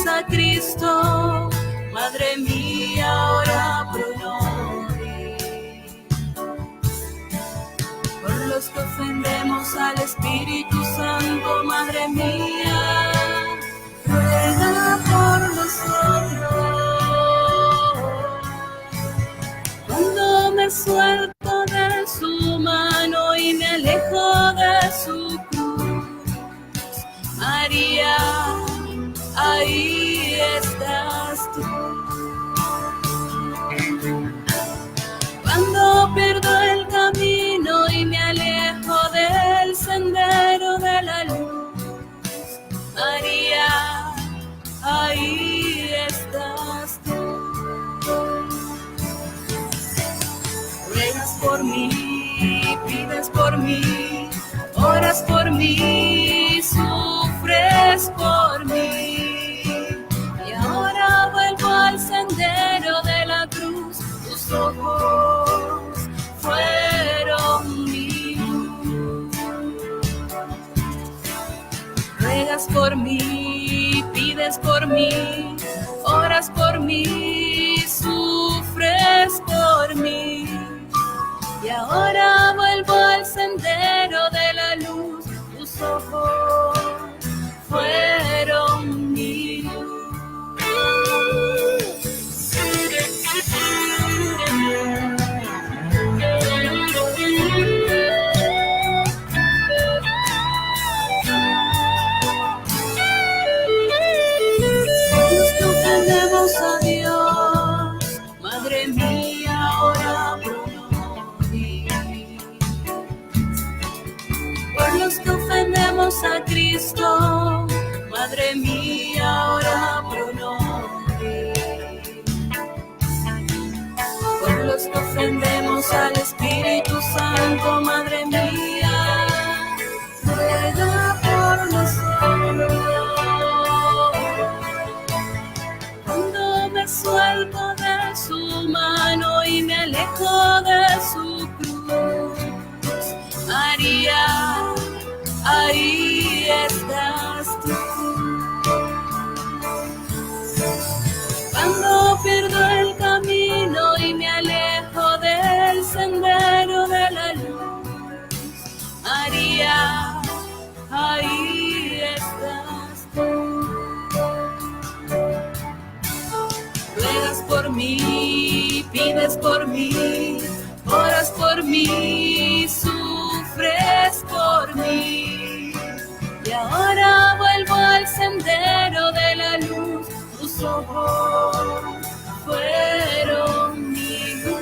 A Cristo, Madre mía, ora pro nobis. Por los que ofendemos al Espíritu Santo, Madre mía, ruega por nosotros. Cuando me suelto de su mano y me alejo de su cruz, María, ahí estás tú. Cuando pierdo el camino y me alejo del sendero de la luz, María, ahí estás tú. Ruegas por mí, pides por mí, oras por mí, sufres por mí. Al sendero de la cruz, tus ojos fueron mi luz. Ruegas por mí, pides por mí, oras por mí, sufres por mí. Y ahora vuelvo al sendero de la luz, tus ojos fueron mi luz. A Dios, Madre mía, ora pro nobis. Por los que ofendemos a Cristo, Madre mía, ora pro nobis. Por los que ofendemos al Espíritu Santo, Madre mía, ruega por nosotros. Me suelto de su mano y me alejo de su cruz, María, ahí estás tú. Cuando pierdo el camino y me alejo del sendero de la luz, María, ahí estás tú. Ruegas por mí, pides por mí, oras por mí, sufres por mí. Y ahora vuelvo al sendero de la luz, tus ojos fueron mi luz.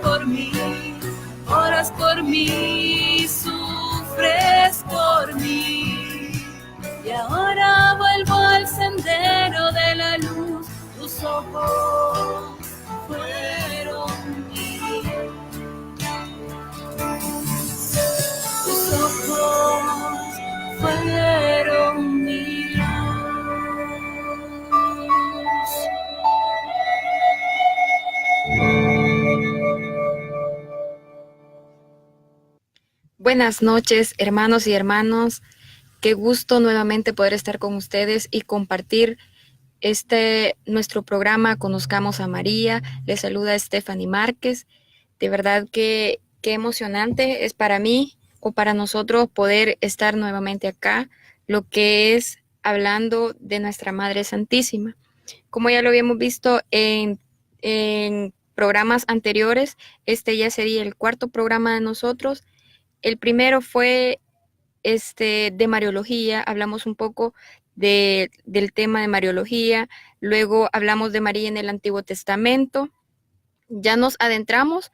Por mí, oras por mí, sufres por mí. Y ahora vuelvo al sendero de la luz, tus ojos fueron mi luz. Buenas noches, hermanos y hermanas. Qué gusto nuevamente poder estar con ustedes y compartir nuestro programa Conozcamos a María. Les saluda Stephanie Márquez. De verdad que qué emocionante es para mí o para nosotros poder estar nuevamente acá, lo que es hablando de nuestra Madre Santísima. Como ya lo habíamos visto en programas anteriores, este ya sería el cuarto programa de nosotros. El primero fue de Mariología, hablamos un poco del tema de Mariología, luego hablamos de María en el Antiguo Testamento, ya nos adentramos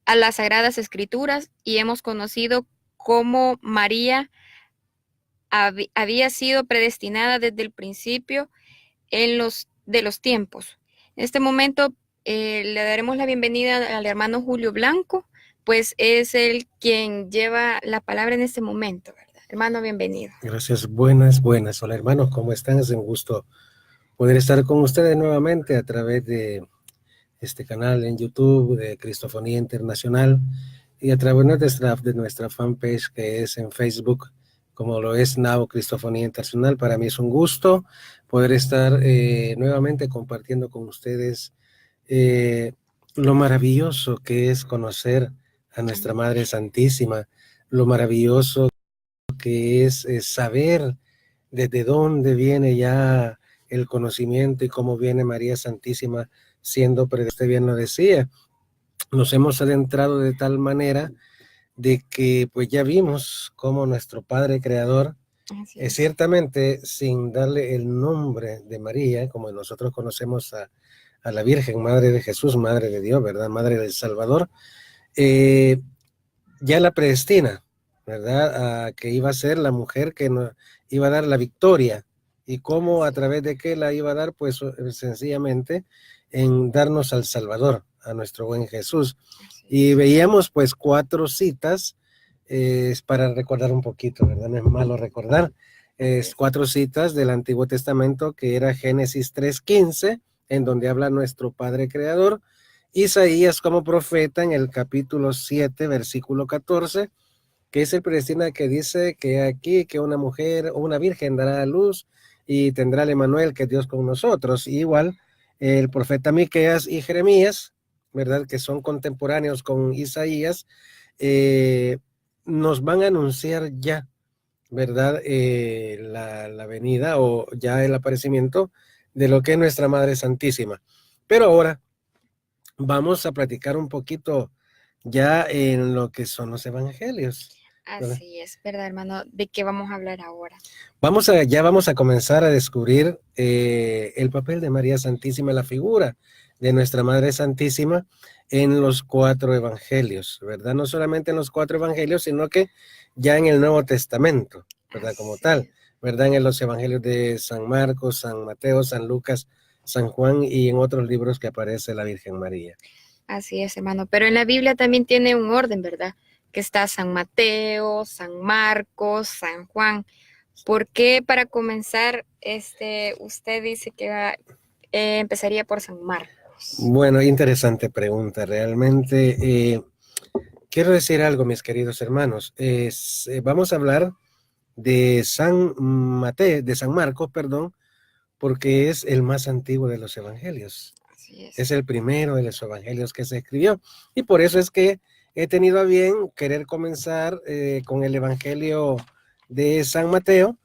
a las Sagradas Escrituras y hemos conocido cómo María había sido predestinada desde el principio de los tiempos. En este momento le daremos la bienvenida al hermano Julio Blanco, pues es él quien lleva la palabra en este momento, ¿verdad? Hermano, bienvenido. Gracias, buenas. Hola hermanos, ¿cómo están? Es un gusto poder estar con ustedes nuevamente a través de este canal en YouTube de Cristofonía Internacional y a través de nuestra fanpage que es en Facebook, como lo es Now Cristofonía Internacional. Para mí es un gusto poder estar nuevamente compartiendo con ustedes lo maravilloso que es conocer a nuestra Madre Santísima, lo maravilloso que es saber desde dónde viene ya el conocimiento y cómo viene María Santísima siendo, pero usted bien lo decía, nos hemos adentrado de tal manera de que pues ya vimos cómo nuestro Padre Creador, ciertamente sin darle el nombre de María, como nosotros conocemos a la Virgen, Madre de Jesús, Madre de Dios, ¿verdad? Madre del Salvador, ya la predestina, ¿verdad? A que iba a ser la mujer que nos iba a dar la victoria. ¿Y cómo a través de qué la iba a dar? Pues sencillamente en darnos al Salvador, a nuestro buen Jesús. Y veíamos pues 4 citas, para recordar un poquito, ¿verdad? No es malo recordar. 4 citas del Antiguo Testamento, que era Génesis 3:15, en donde habla nuestro Padre Creador. Isaías como profeta en el capítulo 7, versículo 14, que es el predestina que dice que aquí, que una mujer o una virgen dará a luz y tendrá el Emanuel, que es Dios con nosotros. Y igual el profeta Miqueas y Jeremías, ¿verdad? Que son contemporáneos con Isaías, nos van a anunciar ya, ¿verdad? La venida o ya el aparecimiento de lo que es nuestra Madre Santísima. Pero ahora vamos a platicar un poquito ya en lo que son los evangelios. Así es, ¿verdad, hermano? ¿De qué vamos a hablar ahora? Ya vamos a comenzar a descubrir el papel de María Santísima, la figura de nuestra Madre Santísima en los 4 evangelios, ¿verdad? No solamente en los 4 evangelios, sino que ya en el Nuevo Testamento, ¿verdad? Como tal, ¿verdad? En los evangelios de San Marcos, San Mateo, San Lucas, San Juan y en otros libros que aparece la Virgen María. Así es, hermano. Pero en la Biblia también tiene un orden, ¿verdad? Que está San Mateo, San Marcos, San Juan. ¿Por qué para comenzar, usted dice que empezaría por San Marcos? Bueno, interesante pregunta. Realmente quiero decir algo, mis queridos hermanos. Vamos a hablar de San Marcos, perdón, porque es el más antiguo de los evangelios. Así es. Es el primero de los evangelios que se escribió. Y por eso es que he tenido a bien querer comenzar con el evangelio de San Mateo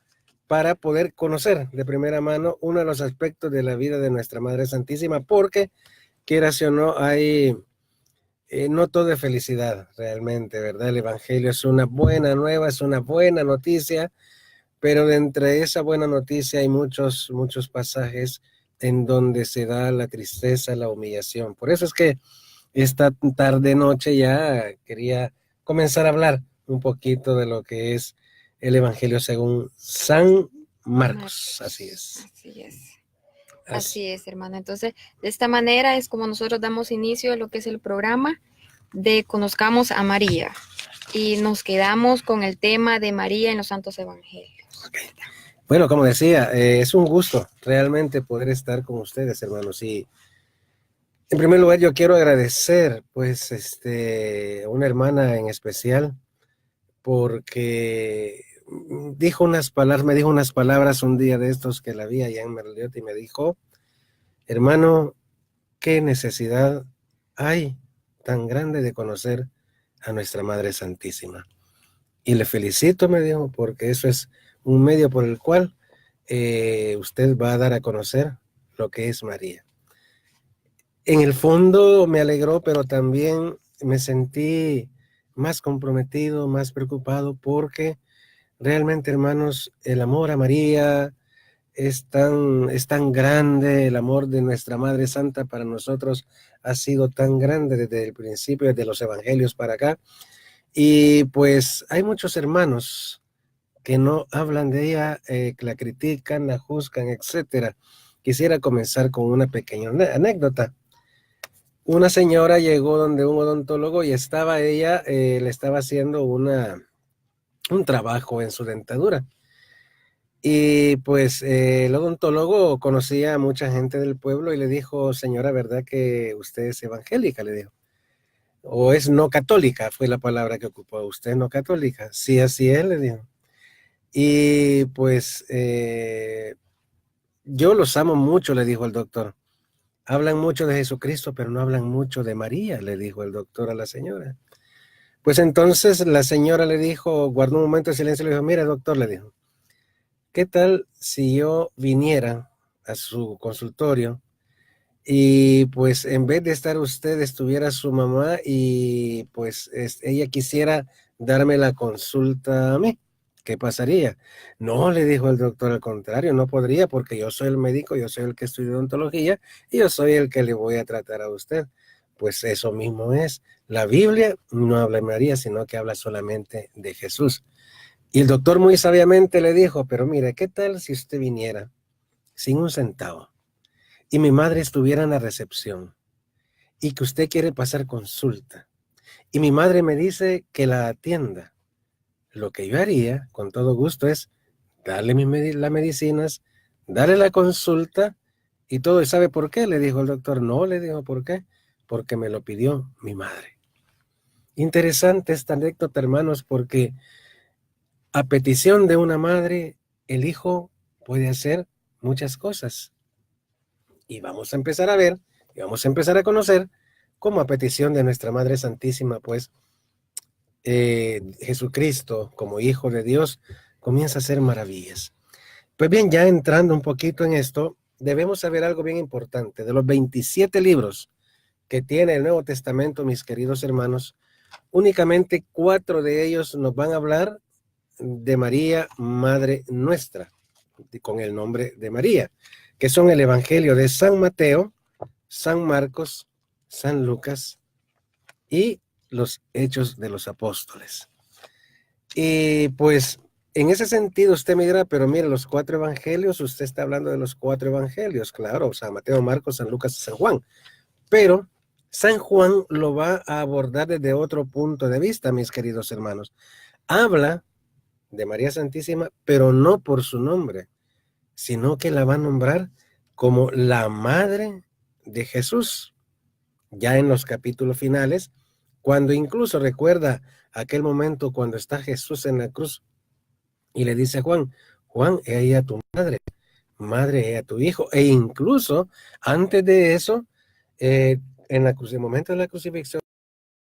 para poder conocer de primera mano uno de los aspectos de la vida de nuestra Madre Santísima, porque quieras o no, hay no todo de felicidad realmente, ¿verdad? El evangelio es una buena nueva, es una buena noticia, pero de entre esa buena noticia hay muchos pasajes en donde se da la tristeza, la humillación. Por eso es que esta tarde noche ya quería comenzar a hablar un poquito de lo que es el evangelio según San Marcos. Así es. Así es. Así es, hermano. Entonces, de esta manera es como nosotros damos inicio a lo que es el programa de Conozcamos a María. Y nos quedamos con el tema de María en los Santos Evangelios. Okay. Bueno, como decía, es un gusto realmente poder estar con ustedes, hermanos. Y en primer lugar, yo quiero agradecer, pues, una hermana en especial, porque me dijo unas palabras un día de estos que la vi allá en Merliot y me dijo, hermano, ¿qué necesidad hay tan grande de conocer a nuestra Madre Santísima? Y le felicito, me dijo, porque eso es un medio por el cual usted va a dar a conocer lo que es María. En el fondo me alegró, pero también me sentí más comprometido, más preocupado, porque realmente, hermanos, el amor a María es tan grande, el amor de nuestra Madre Santa para nosotros ha sido tan grande desde el principio, desde los evangelios para acá. Y pues hay muchos hermanos que no hablan de ella, que la critican, la juzgan, etcétera. Quisiera comenzar con una pequeña anécdota. Una señora llegó donde un odontólogo y estaba ella, le estaba haciendo un trabajo en su dentadura. Y pues el odontólogo conocía a mucha gente del pueblo y le dijo, señora, ¿verdad que usted es evangélica? Le dijo. O es no católica, fue la palabra que ocupó. ¿Usted es no católica? Sí, así es, le dijo. Y pues yo los amo mucho, le dijo el doctor. Hablan mucho de Jesucristo, pero no hablan mucho de María, le dijo el doctor a la señora. Pues entonces la señora le dijo, guardó un momento de silencio y le dijo, mira, doctor, le dijo, ¿qué tal si yo viniera a su consultorio y pues en vez de estar usted estuviera su mamá y pues ella quisiera darme la consulta a mí? ¿Qué pasaría? No, le dijo el doctor, al contrario, no podría porque yo soy el médico, yo soy el que estudia odontología y yo soy el que le voy a tratar a usted. Pues eso mismo es. La Biblia no habla de María, sino que habla solamente de Jesús. Y el doctor muy sabiamente le dijo, pero mire, ¿qué tal si usted viniera sin un centavo y mi madre estuviera en la recepción y que usted quiere pasar consulta y mi madre me dice que la atienda? Lo que yo haría con todo gusto es darle las medicinas, darle la consulta y todo. ¿Y sabe por qué? Le dijo el doctor. No, le dijo, ¿por qué? Porque me lo pidió mi madre. Interesante esta anécdota, hermanos, porque a petición de una madre, el hijo puede hacer muchas cosas. Y vamos a empezar a ver, y vamos a empezar a conocer cómo a petición de nuestra Madre Santísima, pues, Jesucristo, como Hijo de Dios, comienza a hacer maravillas. Pues bien, ya entrando un poquito en esto, debemos saber algo bien importante. De los 27 libros que tiene el Nuevo Testamento, mis queridos hermanos, únicamente 4 de ellos nos van a hablar de María, Madre Nuestra, con el nombre de María, que son el Evangelio de San Mateo, San Marcos, San Lucas y los Hechos de los Apóstoles. Y pues en ese sentido usted me dirá, pero mire, los 4 evangelios, usted está hablando de los 4 evangelios, claro, San Mateo, Marcos, San Lucas y San Juan, pero San Juan lo va a abordar desde otro punto de vista, mis queridos hermanos. Habla de María Santísima, pero no por su nombre, sino que la va a nombrar como la madre de Jesús. Ya en los capítulos finales, cuando incluso recuerda aquel momento cuando está Jesús en la cruz y le dice a Juan, Juan, he ahí a tu madre, madre, he a tu hijo. E incluso antes de eso, en el momento de la crucifixión,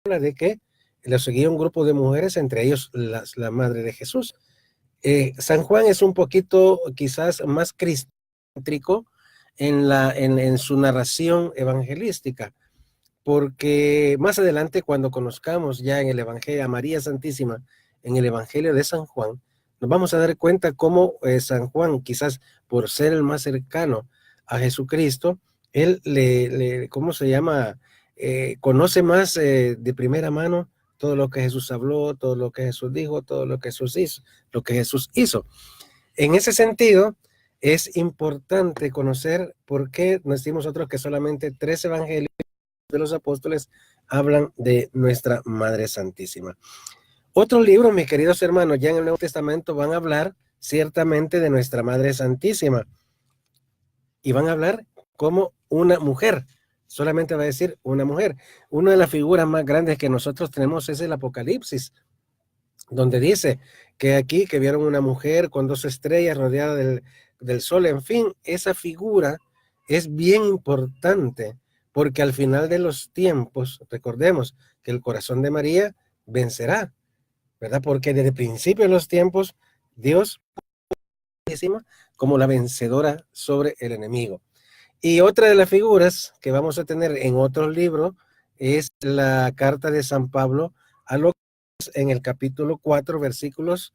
habla de que le seguía un grupo de mujeres, entre ellos la madre de Jesús. San Juan es un poquito quizás más cristocéntrico en su narración evangelística, porque más adelante cuando conozcamos ya en el Evangelio a María Santísima, en el Evangelio de San Juan, nos vamos a dar cuenta cómo San Juan, quizás por ser el más cercano a Jesucristo, él ¿cómo se llama? Conoce más de primera mano todo lo que Jesús habló, todo lo que Jesús dijo, todo lo que Jesús hizo. En ese sentido, es importante conocer por qué nos decimos nosotros que solamente 3 evangelios de los apóstoles hablan de nuestra Madre Santísima. Otros libros, mis queridos hermanos, ya en el Nuevo Testamento van a hablar ciertamente de nuestra Madre Santísima y van a hablar como una mujer. Solamente va a decir una mujer. Una de las figuras más grandes que nosotros tenemos es el Apocalipsis. donde dice que aquí que vieron una mujer con 2 estrellas rodeada del sol. En fin, esa figura es bien importante porque al final de los tiempos, recordemos que el corazón de María vencerá, ¿verdad? Porque desde el principio de los tiempos, Dios como la vencedora sobre el enemigo. Y otra de las figuras que vamos a tener en otro libro es la carta de San Pablo a los en el capítulo 4, versículos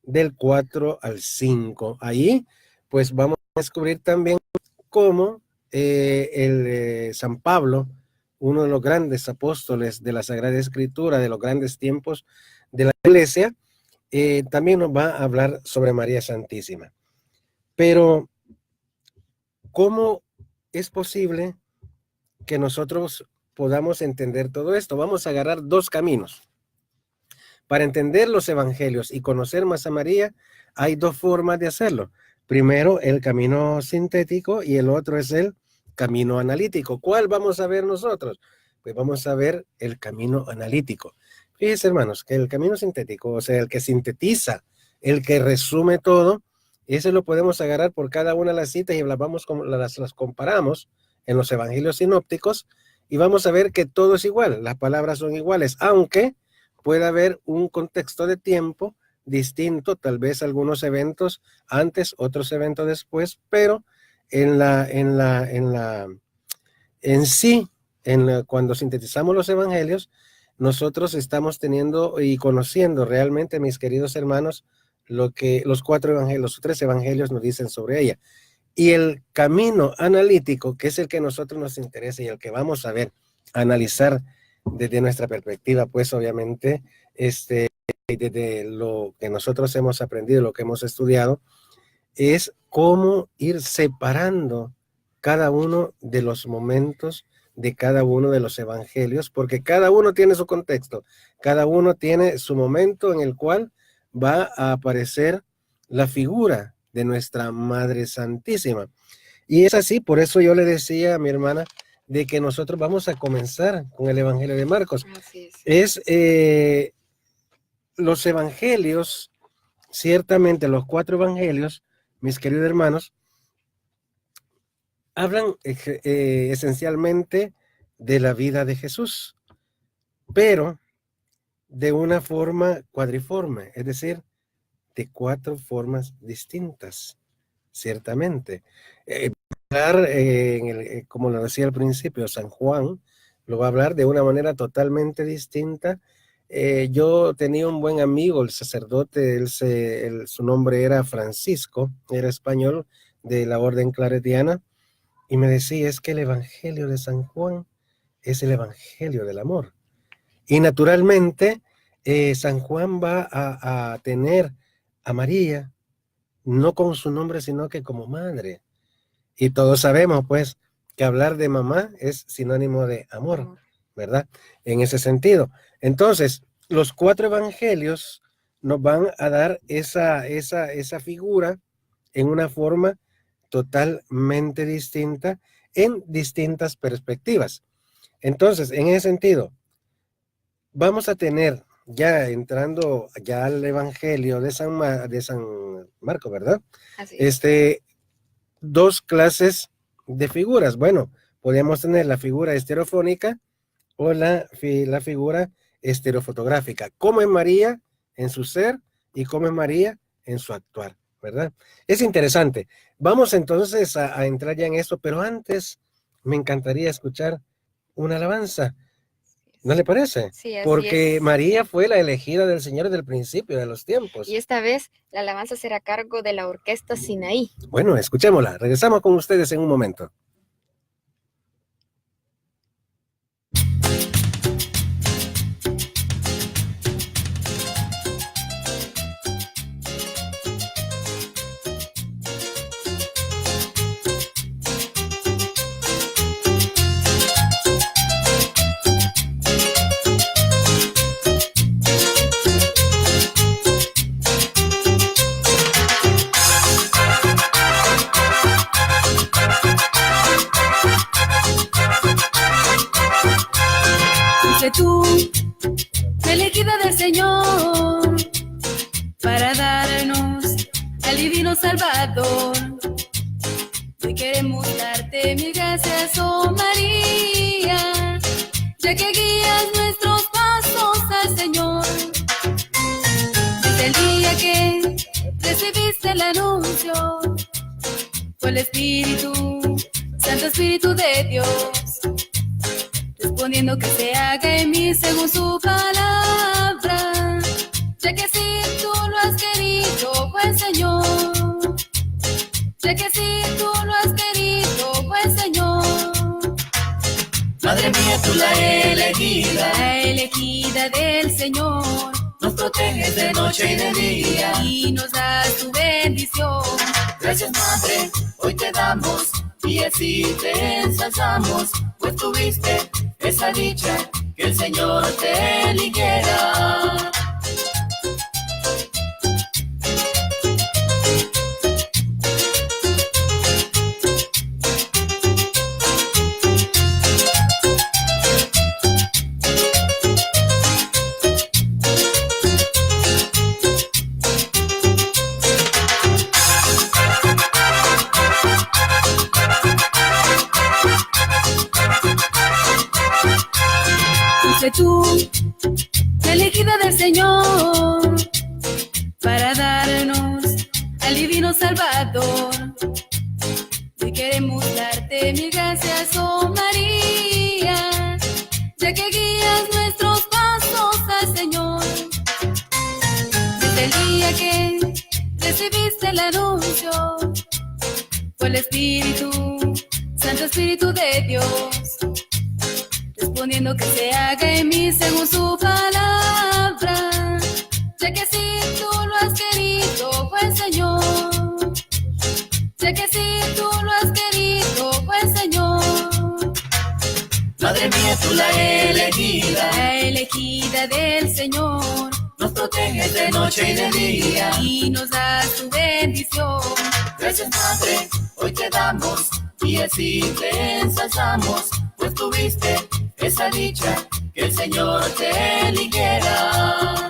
del 4 al 5. Ahí, pues vamos a descubrir también cómo San Pablo, uno de los grandes apóstoles de la Sagrada Escritura, de los grandes tiempos de la Iglesia, también nos va a hablar sobre María Santísima. Pero, ¿cómo es posible que nosotros podamos entender todo esto? Vamos a agarrar 2 caminos. Para entender los evangelios y conocer más a María, hay 2 formas de hacerlo. Primero, el camino sintético y el otro es el camino analítico. ¿Cuál vamos a ver nosotros? Pues vamos a ver el camino analítico. Fíjense, hermanos, que el camino sintético, o sea, el que sintetiza, el que resume todo, ese lo podemos agarrar por cada una de las citas y las comparamos en los evangelios sinópticos y vamos a ver que todo es igual, las palabras son iguales, aunque puede haber un contexto de tiempo distinto, tal vez algunos eventos antes, otros eventos después, pero cuando sintetizamos los evangelios, nosotros estamos teniendo y conociendo realmente, mis queridos hermanos, lo que los 4 evangelios, los 3 evangelios nos dicen sobre ella. Y el camino analítico, que es el que a nosotros nos interesa y el que vamos a ver, analizar desde nuestra perspectiva, pues obviamente, desde lo que nosotros hemos aprendido, lo que hemos estudiado, es cómo ir separando cada uno de los momentos de cada uno de los evangelios, porque cada uno tiene su contexto, cada uno tiene su momento en el cual va a aparecer la figura de nuestra Madre Santísima. Y es así, por eso yo le decía a mi hermana de que nosotros vamos a comenzar con el Evangelio de Marcos. Así es. Los evangelios, ciertamente los 4 evangelios, mis queridos hermanos, hablan esencialmente de la vida de Jesús, pero de una forma cuadriforme, es decir, de 4 formas distintas, ciertamente. Como lo decía al principio, San Juan lo va a hablar de una manera totalmente distinta. Yo tenía un buen amigo, el sacerdote, su nombre era Francisco, era español, de la orden claretiana, y me decía, es que el Evangelio de San Juan es el Evangelio del amor. Y naturalmente, San Juan va a tener a María, no con su nombre, sino que como madre. Y todos sabemos, pues, que hablar de mamá es sinónimo de amor, ¿verdad? En ese sentido. Entonces, los 4 evangelios nos van a dar esa figura en una forma totalmente distinta, en distintas perspectivas. Entonces, en ese sentido, vamos a tener, ya entrando ya al Evangelio de San Marcos, ¿verdad? Así es. 2 clases de figuras. Bueno, podríamos tener la figura estereofónica o la figura estereofotográfica. ¿Cómo es María en su ser y cómo es María en su actuar? ¿Verdad? Es interesante. Vamos entonces a entrar ya en eso, pero antes me encantaría escuchar una alabanza. ¿No le parece? Sí, así Porque es. María fue la elegida del Señor desde el principio de los tiempos. Y esta vez la alabanza será a cargo de la orquesta Sinaí. Bueno, escuchémosla. Regresamos con ustedes en un momento. Dice tú, elegida del Señor, para darnos al divino Salvador. Hoy queremos darte mil gracias, oh María, ya que guías nuestros pasos al Señor. Desde el día que recibiste el anuncio, fue el Espíritu, Santo Espíritu de Dios, respondiendo que se haga en mí según su palabra, ya que si tú lo has querido, buen Señor, ya que si tú lo has querido, buen Señor. Madre mía, tú la elegida del Señor, nos proteges de noche y de día, y nos das tu bendición. Gracias, Madre, hoy te damos, y así te ensalzamos, pues tuviste esa dicha, que el Señor te eligiera. Tú, elegida del Señor, para darnos al divino Salvador. Hoy queremos darte mil gracias, oh María, ya que guías nuestros pasos al Señor. Desde el día que recibiste el anuncio, fue el Espíritu, Santo Espíritu de Dios, respondiendo que se haga en mí según su palabra, ya que si tú lo has querido, buen Señor, ya que si tú lo has querido, buen Señor. Madre mía, tú la elegida del Señor, nos proteges de noche y de día, y nos das tu bendición. Gracias, Madre, hoy te damos, y así te ensalzamos, pues tuviste esa dicha, que el Señor te eligiera.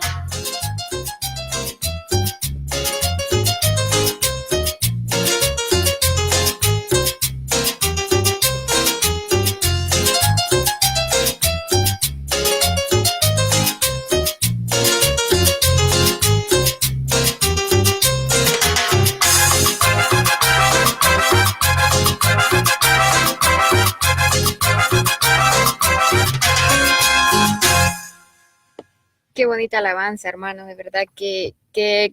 Qué bonita alabanza, hermano, de verdad, qué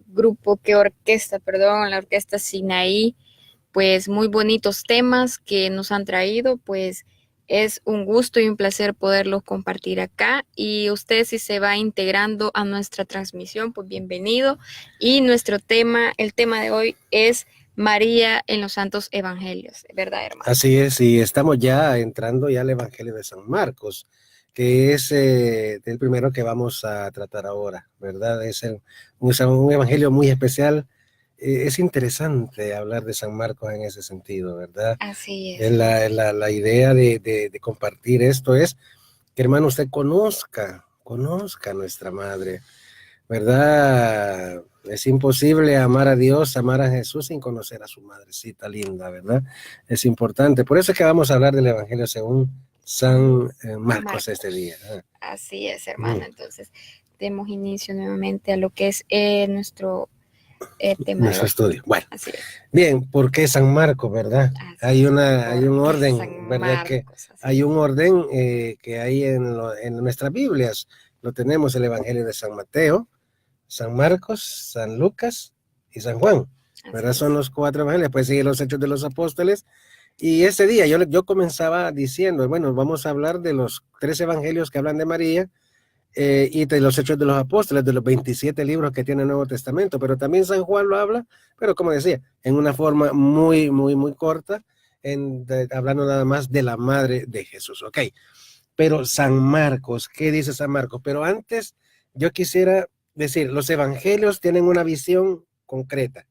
grupo, qué orquesta, perdón, la orquesta Sinaí, pues muy bonitos temas que nos han traído, pues es un gusto y un placer poderlos compartir acá, y usted si se va integrando a nuestra transmisión, pues bienvenido, y nuestro tema, el tema de hoy es María en los Santos Evangelios, ¿verdad, hermano? Así es, y estamos ya entrando ya al Evangelio de San Marcos, que es el primero que vamos a tratar ahora, ¿verdad? Es un evangelio muy especial. Es interesante hablar de San Marcos en ese sentido, ¿verdad? Así es. Es la idea de compartir esto es que, hermano, usted conozca a nuestra madre, ¿verdad? Es imposible amar a Dios, amar a Jesús sin conocer a su madrecita linda, ¿verdad? Es importante. Por eso es que vamos a hablar del Evangelio según San Marcos este día. Así es, hermano. Entonces, demos inicio nuevamente a lo que es nuestro tema. Nuestro estudio. Bueno, así es. Bien, ¿por qué San Marcos, verdad? Hay un orden, ¿verdad? Que hay un orden que hay en nuestras Biblias. Lo tenemos el Evangelio de San Mateo, San Marcos, San Lucas y San Juan, ¿verdad? Son los 4 evangelios. Pues sigue los Hechos de los Apóstoles. Y ese día yo comenzaba diciendo, bueno, vamos a hablar de los 3 evangelios que hablan de María y de los Hechos de los Apóstoles, de los 27 libros que tiene el Nuevo Testamento, pero también San Juan lo habla, pero como decía, en una forma muy corta, hablando nada más de la madre de Jesús, ¿ok? Pero San Marcos, ¿qué dice San Marcos? Pero antes yo quisiera decir, los evangelios tienen una visión concreta,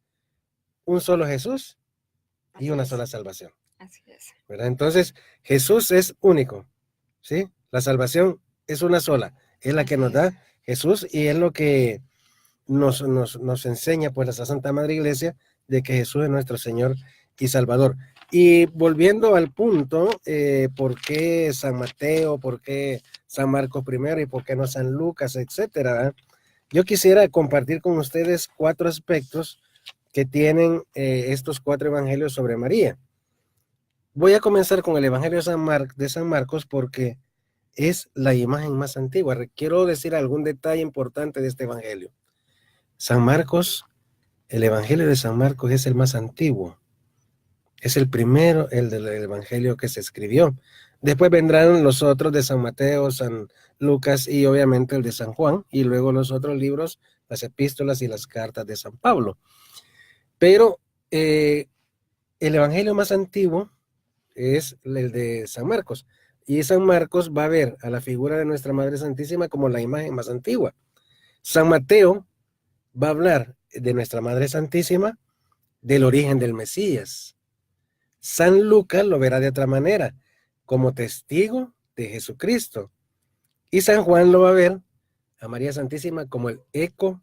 un solo Jesús y una sola salvación. Así es. ¿Verdad? Entonces, Jesús es único, ¿sí? La salvación es una sola, es la que nos da Jesús y es lo que nos enseña pues la Santa Madre Iglesia de que Jesús es nuestro Señor y Salvador. Y volviendo al punto, ¿por qué San Mateo, por qué San Marcos primero y por qué no San Lucas, etcétera? Yo quisiera compartir con ustedes 4 aspectos que tienen estos 4 evangelios sobre María. Voy a comenzar con el Evangelio de San Marcos porque es la imagen más antigua. Quiero decir algún detalle importante de este evangelio. San Marcos, el Evangelio de San Marcos es el más antiguo. Es el primero, el del evangelio que se escribió. Después vendrán los otros de San Mateo, San Lucas y obviamente el de San Juan, y luego los otros libros, las epístolas y las cartas de San Pablo. Pero el evangelio más antiguo es el de San Marcos. Y San Marcos va a ver a la figura de nuestra Madre Santísima como la imagen más antigua. San Mateo va a hablar de nuestra Madre Santísima, del origen del Mesías. San Lucas lo verá de otra manera, como testigo de Jesucristo. Y San Juan lo va a ver a María Santísima como el eco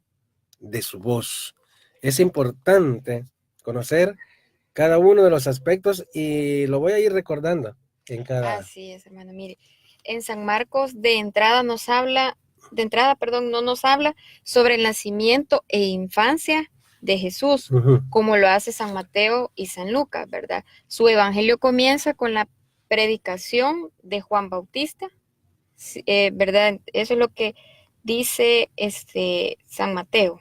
de su voz. Es importante conocer cada uno de los aspectos y lo voy a ir recordando en cada... Así es, hermano. Mire, en San Marcos no nos habla sobre el nacimiento e infancia de Jesús, como lo hace San Mateo y San Lucas, ¿verdad? Su evangelio comienza con la predicación de Juan Bautista, ¿verdad? Eso es lo que dice San Mateo.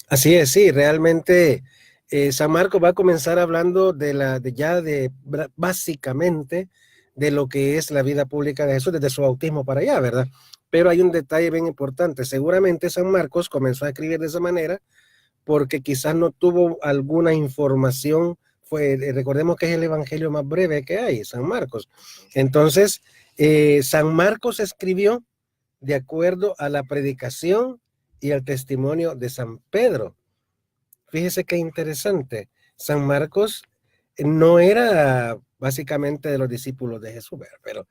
Así es, sí, realmente San Marcos va a comenzar hablando básicamente de lo que es la vida pública de Jesús desde su bautismo para allá, ¿verdad? Pero hay un detalle bien importante. Seguramente San Marcos comenzó a escribir de esa manera porque quizás no tuvo alguna información. Recordemos que es el evangelio más breve que hay, San Marcos. Entonces, San Marcos escribió de acuerdo a la predicación y al testimonio de San Pedro. Fíjese qué interesante. San Marcos no era básicamente de los discípulos de Jesús, pero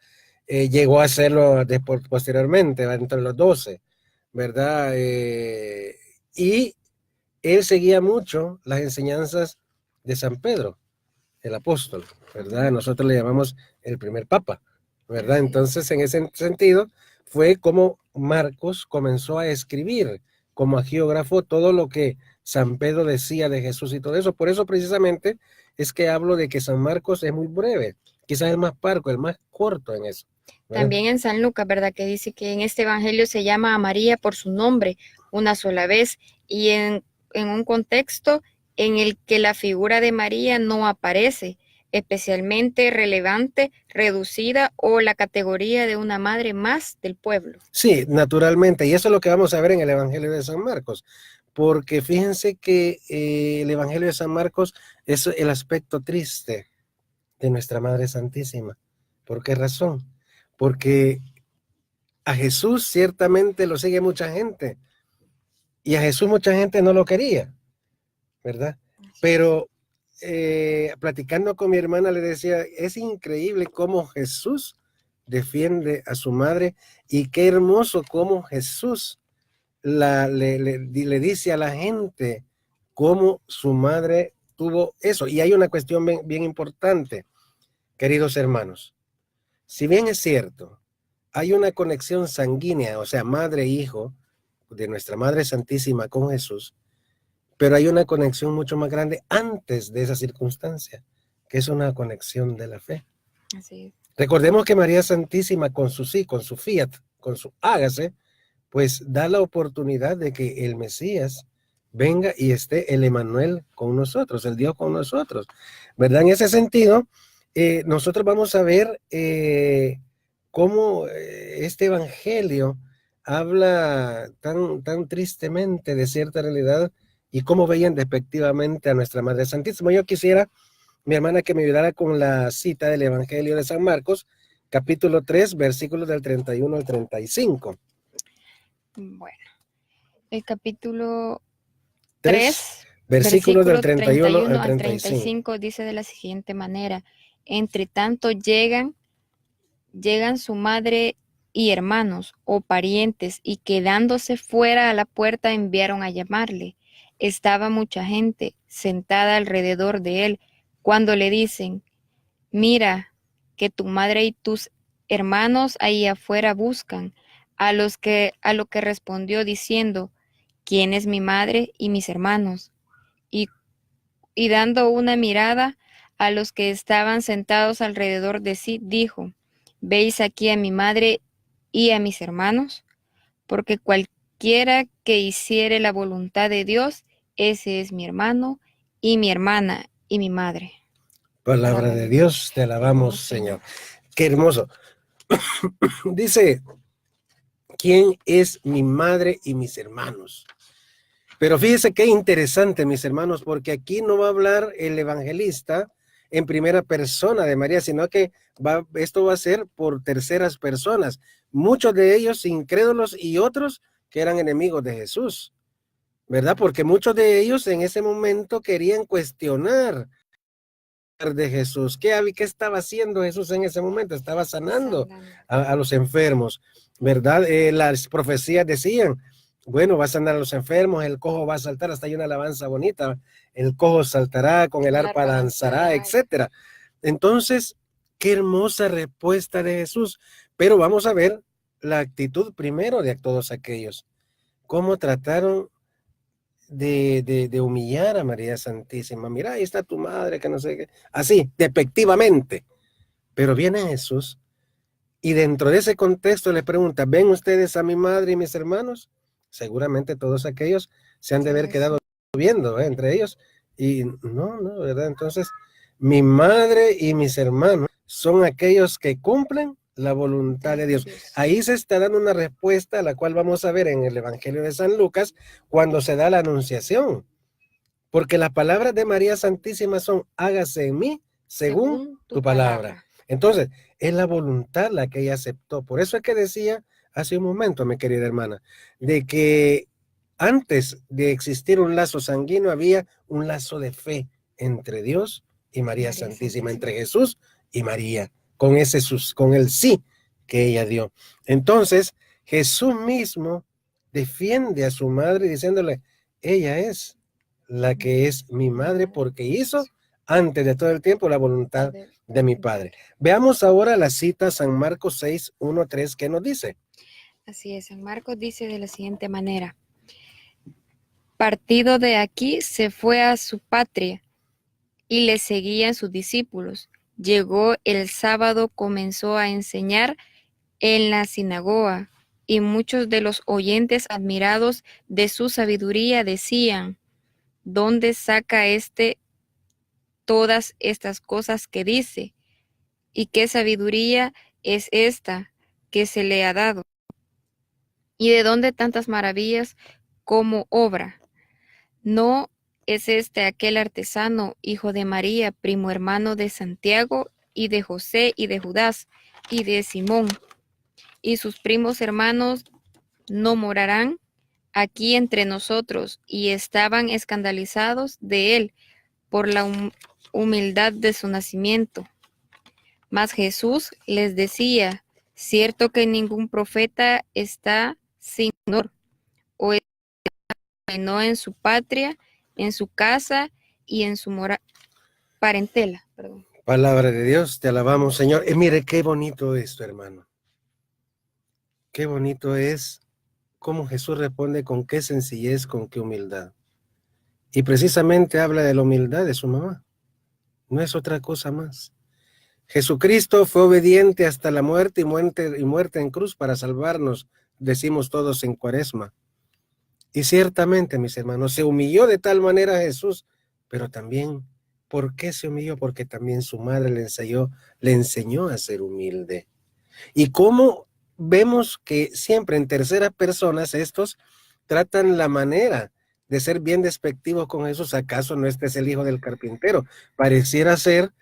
llegó a serlo posteriormente, entre los 12, ¿verdad? Y él seguía mucho las enseñanzas de San Pedro, el apóstol, ¿verdad? Nosotros le llamamos el primer papa, ¿verdad? Entonces, en ese sentido, fue como Marcos comenzó a escribir como agiógrafo todo lo que San Pedro decía de Jesús y todo eso. Por eso precisamente es que hablo de que San Marcos es muy breve, quizás el más parco, el más corto en eso, ¿verdad? También en San Lucas, ¿verdad? Que dice que en este evangelio se llama a María por su nombre una sola vez y en un contexto en el que la figura de María no aparece, especialmente relevante, reducida o la categoría de una madre más del pueblo. Sí, naturalmente, y eso es lo que vamos a ver en el Evangelio de San Marcos, porque fíjense que el Evangelio de San Marcos es el aspecto triste de nuestra Madre Santísima. ¿Por qué razón? Porque a Jesús ciertamente lo sigue mucha gente, y a Jesús mucha gente no lo quería, ¿verdad? Pero platicando con mi hermana le decía, es increíble cómo Jesús defiende a su madre y qué hermoso cómo Jesús le dice a la gente cómo su madre tuvo eso. Y hay una cuestión bien importante, queridos hermanos. Si bien es cierto, hay una conexión sanguínea, o sea, madre e hijo, de nuestra Madre Santísima con Jesús, pero hay una conexión mucho más grande antes de esa circunstancia, que es una conexión de la fe. Así es. Recordemos que María Santísima con su sí, con su fiat, con su hágase, pues da la oportunidad de que el Mesías venga y esté el Emmanuel con nosotros, el Dios con nosotros, ¿verdad? En ese sentido, nosotros vamos a ver cómo este evangelio habla tan tristemente de cierta realidad y cómo veían despectivamente a nuestra Madre Santísima. Yo quisiera, mi hermana, que me ayudara con la cita del Evangelio de San Marcos, capítulo 3, versículos del 31 al 35. Bueno, el capítulo 3, versículos del 31 al 35. 35 dice de la siguiente manera: entre tanto llegan su madre y hermanos o parientes, y quedándose fuera a la puerta enviaron a llamarle. Estaba mucha gente sentada alrededor de él, cuando le dicen: mira, que tu madre y tus hermanos ahí afuera buscan. A lo que respondió diciendo: ¿quién es mi madre y mis hermanos? Y, y dando una mirada a los que estaban sentados alrededor de sí, dijo: ¿veis aquí a mi madre y a mis hermanos? Porque cualquiera que hiciere la voluntad de Dios, ese es mi hermano y mi hermana y mi madre. Palabra de Dios, te alabamos, Señor. Qué hermoso. Dice, ¿quién es mi madre y mis hermanos? Pero fíjese qué interesante, mis hermanos, porque aquí no va a hablar el evangelista en primera persona de María, sino que esto va a ser por terceras personas. Muchos de ellos incrédulos y otros que eran enemigos de Jesús, ¿verdad? Porque muchos de ellos en ese momento querían cuestionar de Jesús. ¿Qué estaba haciendo Jesús en ese momento? Estaba sanando a los enfermos, ¿verdad? Las profecías decían, bueno, va a sanar a los enfermos, el cojo va a saltar, hasta hay una alabanza bonita, el cojo saltará, con el arpa danzará, etcétera. Entonces, qué hermosa respuesta de Jesús. Pero vamos a ver la actitud primero de todos aquellos. Cómo trataron de humillar a María Santísima. Mira, ahí está tu madre, que no sé qué. Así, despectivamente. Pero viene Jesús y dentro de ese contexto le pregunta, ¿ven ustedes a mi madre y mis hermanos? Seguramente todos aquellos se han de haber quedado viendo entre ellos. Y no, ¿verdad? Entonces, mi madre y mis hermanos son aquellos que cumplen la voluntad de Dios. Ahí se está dando una respuesta a la cual vamos a ver en el Evangelio de San Lucas cuando se da la anunciación. Porque las palabras de María Santísima son, hágase en mí según tu palabra. Entonces, es la voluntad la que ella aceptó. Por eso es que decía hace un momento, mi querida hermana, de que antes de existir un lazo sanguíneo había un lazo de fe entre Dios y María Santísima, entre Jesús y María, con el sí que ella dio. Entonces, Jesús mismo defiende a su madre diciéndole, ella es la que es mi madre porque hizo antes de todo el tiempo la voluntad de mi Padre. Veamos ahora la cita San Marcos 6, 1, 3, ¿qué nos dice? Así es, San Marcos dice de la siguiente manera: partido de aquí se fue a su patria y le seguían sus discípulos. Llegó el sábado, comenzó a enseñar en la sinagoga, y muchos de los oyentes, admirados de su sabiduría, decían: ¿dónde saca todas estas cosas que dice? ¿Y qué sabiduría es esta que se le ha dado? ¿Y de dónde tantas maravillas como obra? ¿No es aquel artesano, hijo de María, primo hermano de Santiago y de José y de Judas y de Simón? ¿Y sus primos hermanos no morarán aquí entre nosotros? Y estaban escandalizados de él por la humildad de su nacimiento. Mas Jesús les decía: cierto que ningún profeta está sin honor, o no en su patria, en su casa y en su parentela. Perdón. Palabra de Dios, te alabamos, Señor. Mire qué bonito esto, hermano. Qué bonito es cómo Jesús responde, con qué sencillez, con qué humildad. Y precisamente habla de la humildad de su mamá. No es otra cosa más. Jesucristo fue obediente hasta la muerte y muerte en cruz para salvarnos, decimos todos en Cuaresma. Y ciertamente, mis hermanos, se humilló de tal manera Jesús, pero también, ¿por qué se humilló? Porque también su madre le enseñó a ser humilde. Y cómo vemos que siempre en terceras personas estos tratan la manera de ser bien despectivos con Jesús. ¿Acaso no este es el hijo del carpintero? Pareciera ser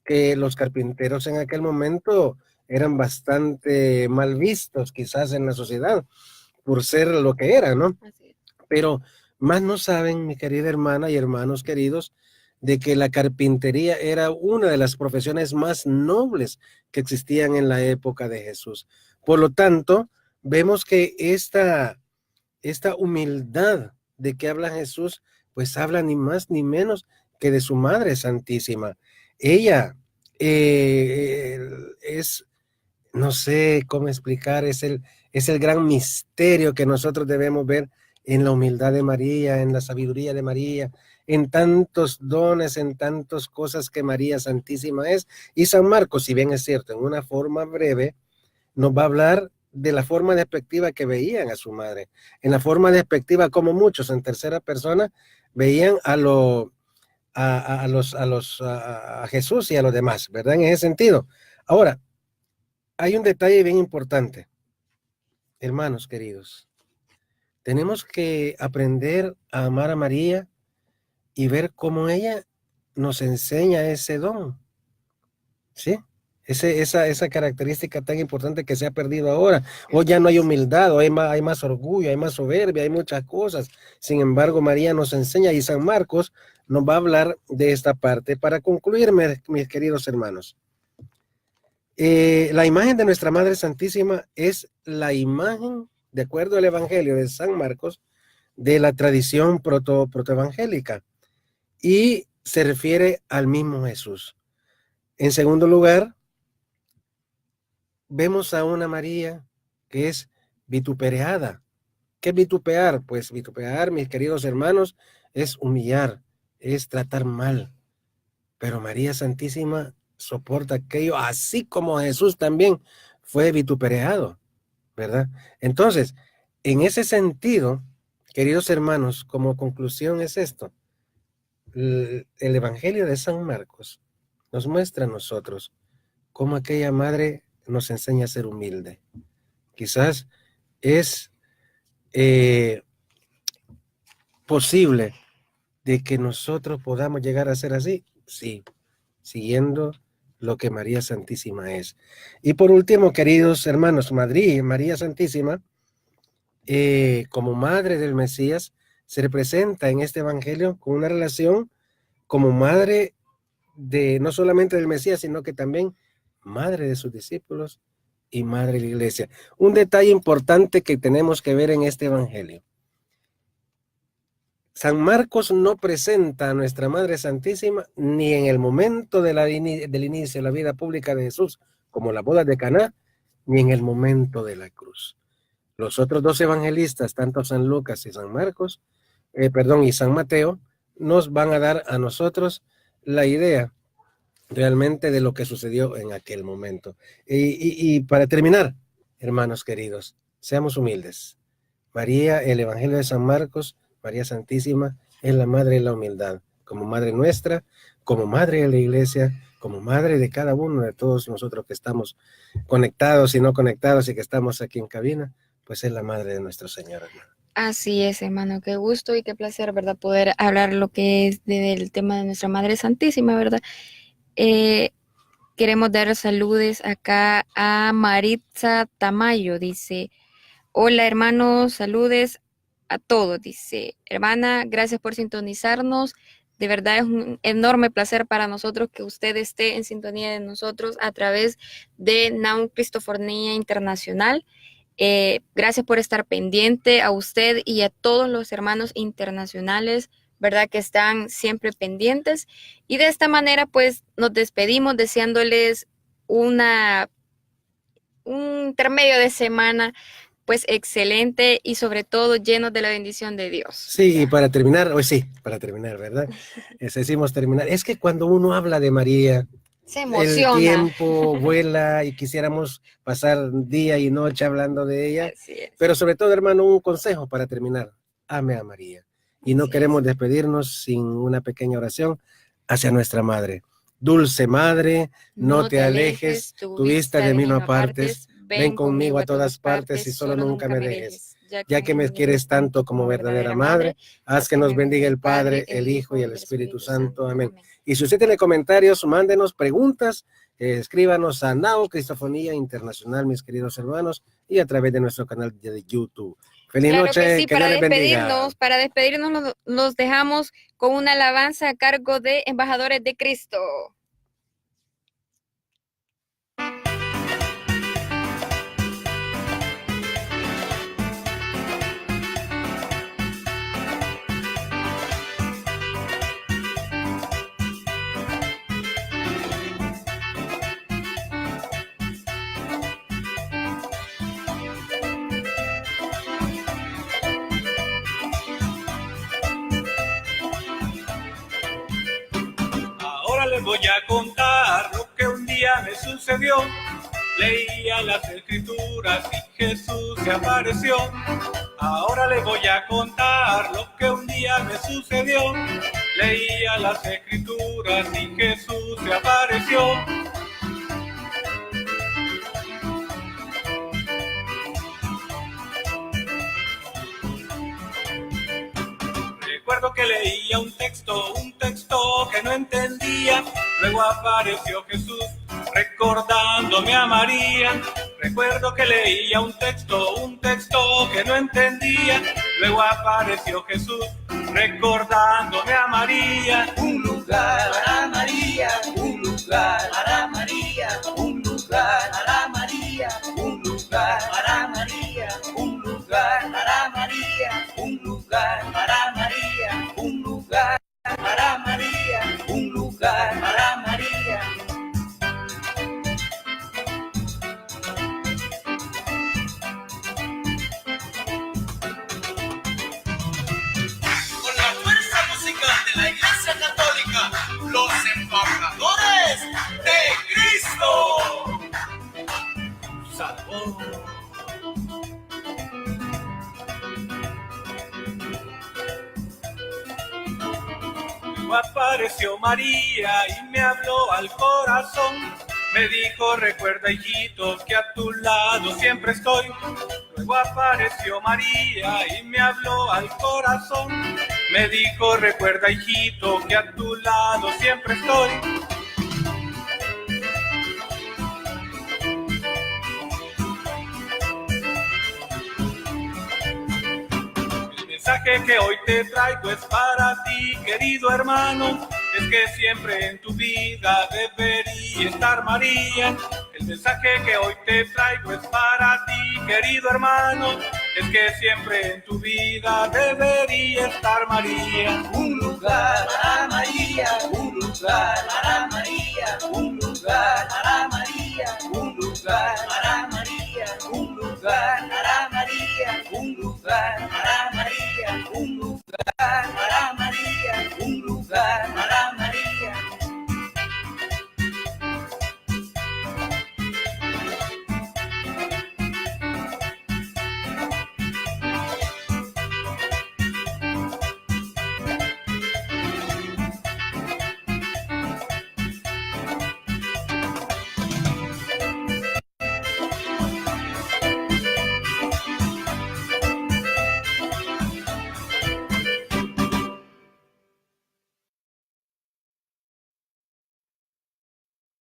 que los carpinteros en aquel momento eran bastante mal vistos quizás en la sociedad por ser lo que eran, ¿no? Pero más no saben, mi querida hermana y hermanos queridos, de que la carpintería era una de las profesiones más nobles que existían en la época de Jesús. Por lo tanto, vemos que esta humildad de que habla Jesús, pues habla ni más ni menos que de su Madre Santísima. Ella es, no sé cómo explicar, es el gran misterio que nosotros debemos ver en la humildad de María, en la sabiduría de María, en tantos dones, en tantas cosas que María Santísima es. Y San Marcos, si bien es cierto, en una forma breve, nos va a hablar de la forma despectiva que veían a su madre, en la forma despectiva como muchos en tercera persona veían a Jesús y a los demás, ¿verdad? En ese sentido. Ahora, hay un detalle bien importante, hermanos queridos. Tenemos que aprender a amar a María y ver cómo ella nos enseña ese don, ¿sí? Esa característica tan importante que se ha perdido ahora. Hoy ya no hay humildad, hoy hay más orgullo, hay más soberbia, hay muchas cosas. Sin embargo, María nos enseña y San Marcos nos va a hablar de esta parte. Para concluir, mis queridos hermanos, la imagen de nuestra Madre Santísima es la imagen, de acuerdo al Evangelio de San Marcos, de la tradición protoevangélica y se refiere al mismo Jesús. En segundo lugar, vemos a una María que es vituperada. ¿Qué es vituperar? Pues vituperar, mis queridos hermanos, es humillar, es tratar mal. Pero María Santísima soporta aquello, así como Jesús también fue vituperado, ¿verdad? Entonces, en ese sentido, queridos hermanos, como conclusión es esto. El Evangelio de San Marcos nos muestra a nosotros cómo aquella madre nos enseña a ser humilde. Quizás es posible de que nosotros podamos llegar a ser así, sí, siguiendo lo que María Santísima es. Y por último, queridos hermanos, María Santísima, como madre del Mesías, se representa en este evangelio con una relación como madre de no solamente del Mesías, sino que también madre de sus discípulos y madre de la iglesia. Un detalle importante que tenemos que ver en este evangelio. San Marcos no presenta a nuestra Madre Santísima ni en el momento del inicio de la vida pública de Jesús, como la boda de Caná, ni en el momento de la cruz. Los otros dos evangelistas, tanto San Lucas y San Marcos, y San Mateo, nos van a dar a nosotros la idea realmente de lo que sucedió en aquel momento. Y para terminar, hermanos queridos, seamos humildes. María, el Evangelio de San Marcos, María Santísima, es la madre de la humildad, como madre nuestra, como madre de la iglesia, como madre de cada uno de todos nosotros que estamos conectados y no conectados y que estamos aquí en cabina, pues es la madre de nuestro Señor, hermano. Así es, hermano, qué gusto y qué placer, ¿verdad? Poder hablar lo que es del tema de nuestra Madre Santísima, ¿verdad? Queremos dar saludos acá a Maritza Tamayo, dice, hola hermanos, saludes a todos, dice, hermana, gracias por sintonizarnos, de verdad es un enorme placer para nosotros que usted esté en sintonía de nosotros a través de NAUM Cristofonía Internacional. Gracias por estar pendiente a usted y a todos los hermanos internacionales, ¿verdad? Que están siempre pendientes. Y de esta manera, pues, nos despedimos deseándoles un intermedio de semana, pues, excelente y sobre todo lleno de la bendición de Dios. Sí, y para terminar, ¿verdad? Decimos terminar. Es que cuando uno habla de María, se emociona. El tiempo vuela y quisiéramos pasar día y noche hablando de ella. Pero sobre todo, hermano, un consejo para terminar. Ame a María. Y no queremos despedirnos sin una pequeña oración hacia nuestra Madre. Dulce Madre, no te alejes, tu vista de mí no apartes. Ven conmigo a todas partes y solo nunca me dejes. Ya que me quieres tanto como verdadera Madre, haz que nos bendiga el Padre, el Hijo y el Espíritu Santo. Amén. Y si usted tiene comentarios, mándenos preguntas, escríbanos a NAUM Cristofonía Internacional, mis queridos hermanos, y a través de nuestro canal de YouTube. Feliz noche, sí, que Dios les bendiga. Para despedirnos los dejamos con una alabanza a cargo de Embajadores de Cristo. les voy a contar lo que un día me sucedió. Leía las escrituras y Jesús se apareció. Ahora les voy a contar lo que un día me sucedió. Leía las escrituras y Jesús se apareció. Recuerdo que leía un texto que no entendía. Luego apareció Jesús recordándome a María. Recuerdo que leía un texto que no entendía. Luego apareció Jesús recordándome a María. Un lugar para María, un lugar para María, un lugar para María, un lugar para María, un lugar para María, un lugar para María, un lugar para María, un lugar para María. Con la fuerza musical de la Iglesia Católica, los embajadores de Cristo. Sabor. Luego apareció María y me habló al corazón. Me dijo, recuerda, hijito, que a tu lado siempre estoy. Luego apareció María y me habló al corazón. Me dijo, recuerda, hijito, que a tu lado siempre estoy. El mensaje que hoy te traigo es para ti, querido hermano. Es que siempre en tu vida debería estar María. El mensaje que hoy te traigo es para ti, querido hermano. Es que siempre en tu vida debería estar María. Un lugar para María, un lugar para María, un lugar para María, un lugar para María, un lugar para María, un lugar para María.